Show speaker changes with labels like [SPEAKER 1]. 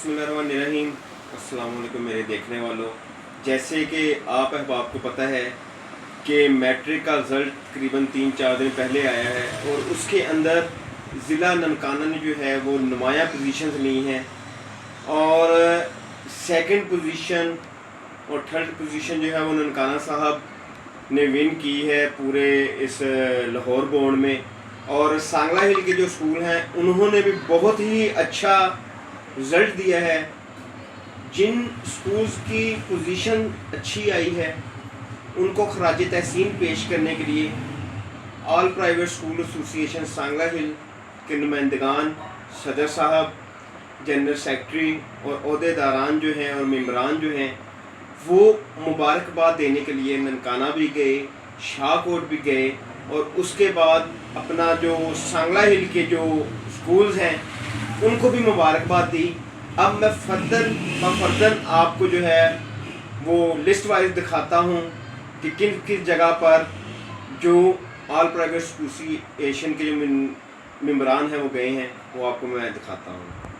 [SPEAKER 1] बिस्मिल्लाहिर्रहमानिर्रहीम। अस्सलाम वालेकुम मेरे देखने वालों। जैसे कि आप अहबाब को पता है कि मैट्रिक का रिज़ल्ट तकरीबन 3-4 दिन पहले आया है और उसके अंदर ज़िला ननकाना ने जो है वो नुमाया पोजीशंस ली हैं और सेकंड पोजीशन और थर्ड पोजीशन जो है वो ननकाना साहब ने विन की है पूरे इस लाहौर बोर्ड में। और सांगला हिल के जो स्कूल हैं उन्होंने भी बहुत ही अच्छा रिज़ल्ट दिया है। जिन स्कूल्स की पोजीशन अच्छी आई है उनको खराज तहसीन पेश करने के लिए all private school association Sangla Hill के नुमाइंदगान, सदर साहब, जनरल सेक्रेटरी और अहदेदारान जो हैं और मेम्बरान जो हैं वो मुबारकबाद देने के लिए ननकाना भी गए, शाहकोट भी गए और उसके बाद अपना जो सांगला हिल के जो स्कूल्स हैं उनको भी मुबारकबाद दी। अब मैं फर्दर आपको जो है वो लिस्ट वाइज दिखाता हूँ कि किन किस जगह पर जो ऑल प्राइवेट एसोसिएशन के जो मेम्बरान हैं वो गए हैं, वो आपको मैं दिखाता हूँ।